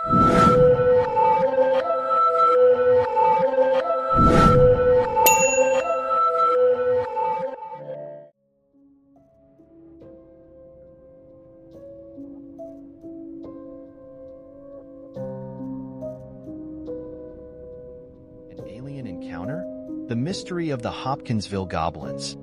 An alien encounter? The mystery of the Hopkinsville Goblins.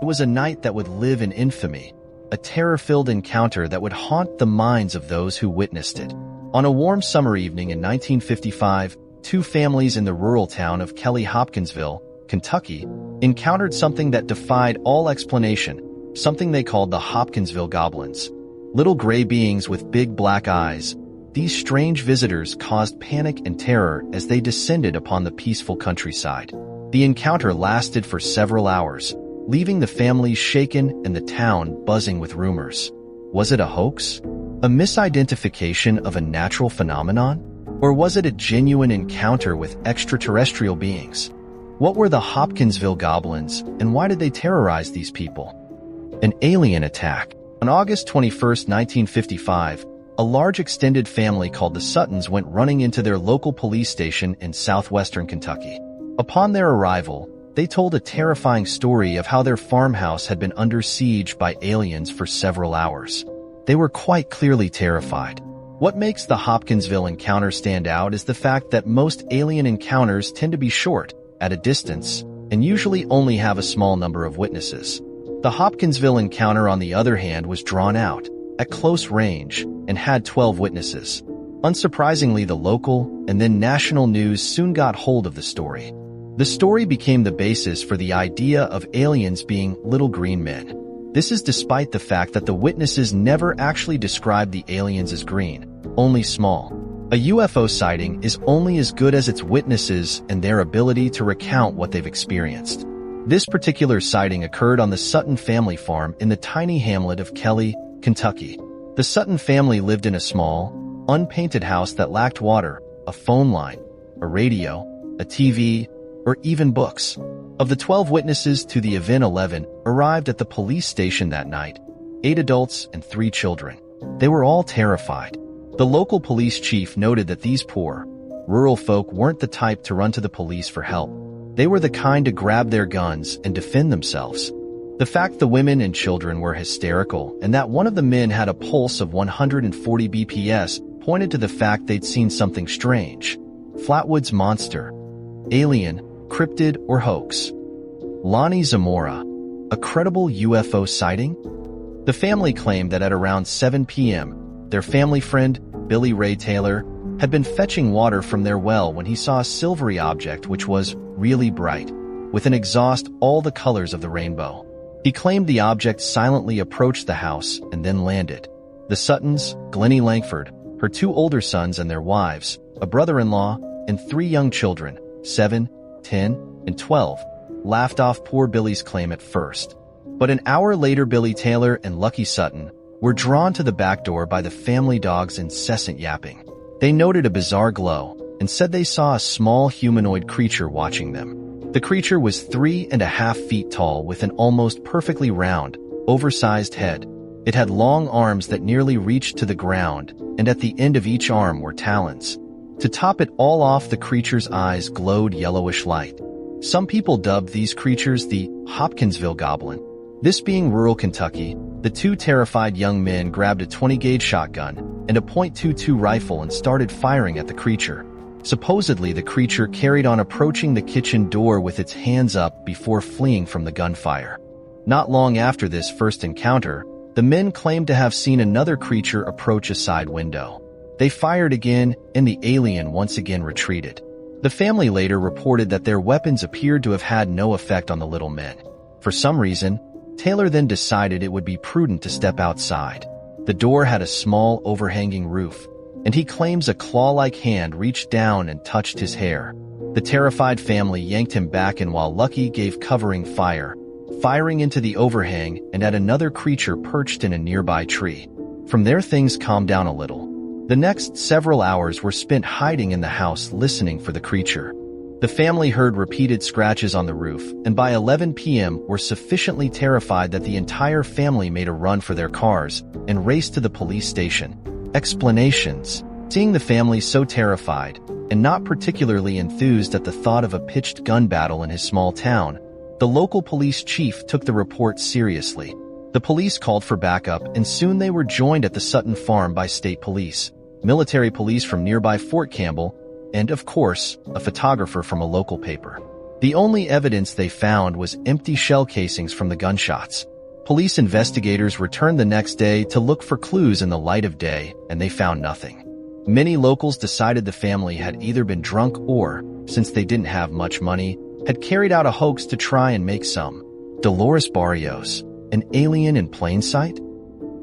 It was a night that would live in infamy, a terror-filled encounter that would haunt the minds of those who witnessed it. On a warm summer evening in 1955, two families in the rural town of Kelly-Hopkinsville, Kentucky, encountered something that defied all explanation, something they called the Hopkinsville Goblins. Little gray beings with big black eyes, these strange visitors caused panic and terror as they descended upon the peaceful countryside. The encounter lasted for several hours, leaving the families shaken and the town buzzing with rumors. Was it a hoax? A misidentification of a natural phenomenon? Or was it a genuine encounter with extraterrestrial beings? What were the Hopkinsville Goblins, and why did they terrorize these people? An alien attack. On August 21, 1955, a large extended family called the Suttons went running into their local police station in southwestern Kentucky. Upon their arrival, they told a terrifying story of how their farmhouse had been under siege by aliens for several hours. They were quite clearly terrified. What makes the Hopkinsville encounter stand out is the fact that most alien encounters tend to be short, at a distance, and usually only have a small number of witnesses. The Hopkinsville encounter, on the other hand, was drawn out, at close range, and had 12 witnesses. Unsurprisingly, the local and then national news soon got hold of the story. The story became the basis for the idea of aliens being little green men. This is despite the fact that the witnesses never actually described the aliens as green, only small. A UFO sighting is only as good as its witnesses and their ability to recount what they've experienced. This particular sighting occurred on the Sutton family farm in the tiny hamlet of Kelly, Kentucky. The Sutton family lived in a small, unpainted house that lacked water, a phone line, a radio, a TV, or even books. Of the 12 witnesses to the event, 11 arrived at the police station that night, 8 adults and 3 children. They were all terrified. The local police chief noted that these poor, rural folk weren't the type to run to the police for help. They were the kind to grab their guns and defend themselves. The fact the women and children were hysterical and that one of the men had a pulse of 140 BPS pointed to the fact they'd seen something strange. Flatwoods monster, alien, cryptid, or hoax. Lonnie Zamora, a credible UFO sighting? The family claimed that at around 7 p.m., their family friend, Billy Ray Taylor, had been fetching water from their well when he saw a silvery object which was really bright, with an exhaust all the colors of the rainbow. He claimed the object silently approached the house and then landed. The Suttons, Glennie Langford, her 2 older sons and their wives, a brother-in-law, and 3 young children, 7, 10, and 12, laughed off poor Billy's claim at first. But an hour later, Billy Taylor and Lucky Sutton were drawn to the back door by the family dog's incessant yapping. They noted a bizarre glow and said they saw a small humanoid creature watching them. The creature was 3.5 feet tall with an almost perfectly round, oversized head. It had long arms that nearly reached to the ground, and at the end of each arm were talons. To top it all off, the creature's eyes glowed yellowish light. Some people dubbed these creatures the Hopkinsville Goblin. This being rural Kentucky, the 2 terrified young men grabbed a 20-gauge shotgun and a .22 rifle and started firing at the creature. Supposedly, the creature carried on approaching the kitchen door with its hands up before fleeing from the gunfire. Not long after this first encounter, the men claimed to have seen another creature approach a side window. They fired again, and the alien once again retreated. The family later reported that their weapons appeared to have had no effect on the little men. For some reason, Taylor then decided it would be prudent to step outside. The door had a small, overhanging roof, and he claims a claw-like hand reached down and touched his hair. The terrified family yanked him back, and while Lucky gave covering fire, firing into the overhang and at another creature perched in a nearby tree. From there, things calmed down a little. The next several hours were spent hiding in the house listening for the creature. The family heard repeated scratches on the roof, and by 11 p.m. were sufficiently terrified that the entire family made a run for their cars and raced to the police station. Explanations. Seeing the family so terrified, and not particularly enthused at the thought of a pitched gun battle in his small town, the local police chief took the report seriously. The police called for backup, and soon they were joined at the Sutton farm by state police, military police from nearby Fort Campbell, and, of course, a photographer from a local paper. The only evidence they found was empty shell casings from the gunshots. Police investigators returned the next day to look for clues in the light of day, and they found nothing. Many locals decided the family had either been drunk or, since they didn't have much money, had carried out a hoax to try and make some. Dolores Barrios, an alien in plain sight?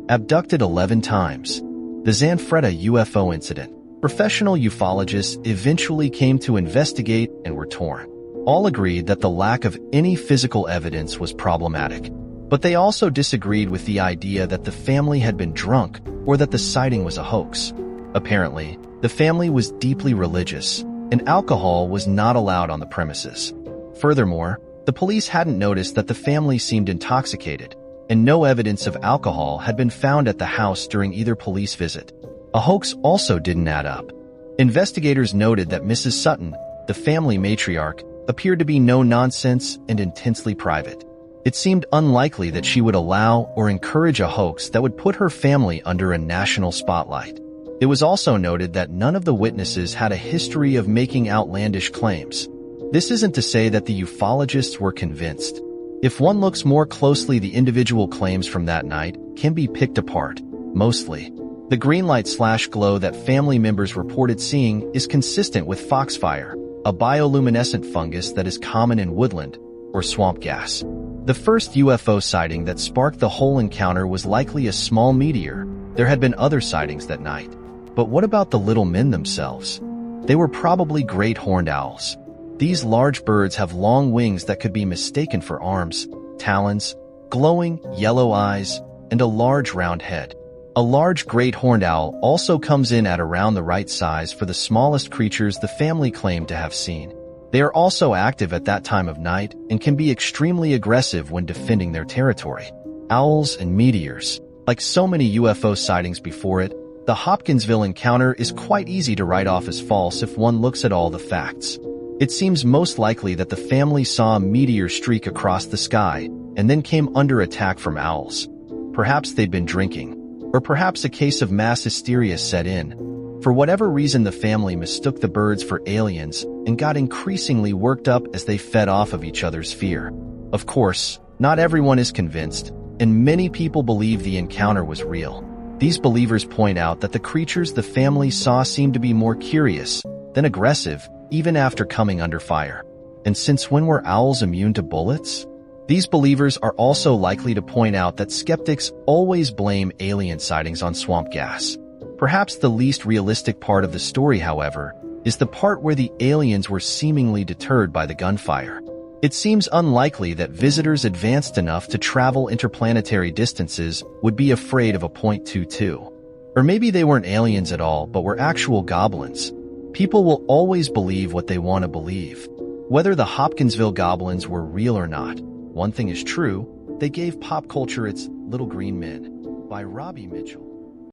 Abducted 11 times. The Zanfretta UFO incident. Professional ufologists eventually came to investigate and were torn. All agreed that the lack of any physical evidence was problematic, but they also disagreed with the idea that the family had been drunk or that the sighting was a hoax. Apparently, the family was deeply religious, and alcohol was not allowed on the premises. Furthermore, the police hadn't noticed that the family seemed intoxicated, and no evidence of alcohol had been found at the house during either police visit. A hoax also didn't add up. Investigators noted that Mrs. Sutton, the family matriarch, appeared to be no-nonsense and intensely private. It seemed unlikely that she would allow or encourage a hoax that would put her family under a national spotlight. It was also noted that none of the witnesses had a history of making outlandish claims. This isn't to say that the ufologists were convinced. If one looks more closely, the individual claims from that night can be picked apart, mostly. The green light/glow that family members reported seeing is consistent with foxfire, a bioluminescent fungus that is common in woodland, or swamp gas. The first UFO sighting that sparked the whole encounter was likely a small meteor. There had been other sightings that night. But what about the little men themselves? They were probably great horned owls. These large birds have long wings that could be mistaken for arms, talons, glowing yellow eyes, and a large round head. A large great horned owl also comes in at around the right size for the smallest creatures the family claimed to have seen. They are also active at that time of night and can be extremely aggressive when defending their territory. Owls and meteors. Like so many UFO sightings before it, the Hopkinsville encounter is quite easy to write off as false if one looks at all the facts. It seems most likely that the family saw a meteor streak across the sky and then came under attack from owls. Perhaps they'd been drinking, or perhaps a case of mass hysteria set in. For whatever reason, the family mistook the birds for aliens and got increasingly worked up as they fed off of each other's fear. Of course, not everyone is convinced, and many people believe the encounter was real. These believers point out that the creatures the family saw seemed to be more curious than aggressive, even after coming under fire. And since when were owls immune to bullets? These believers are also likely to point out that skeptics always blame alien sightings on swamp gas. Perhaps the least realistic part of the story, however, is the part where the aliens were seemingly deterred by the gunfire. It seems unlikely that visitors advanced enough to travel interplanetary distances would be afraid of a .22. Or maybe they weren't aliens at all, but were actual goblins. People will always believe what they want to believe. Whether the Hopkinsville Goblins were real or not, one thing is true, they gave pop culture its Little Green Men by Robbie Mitchell.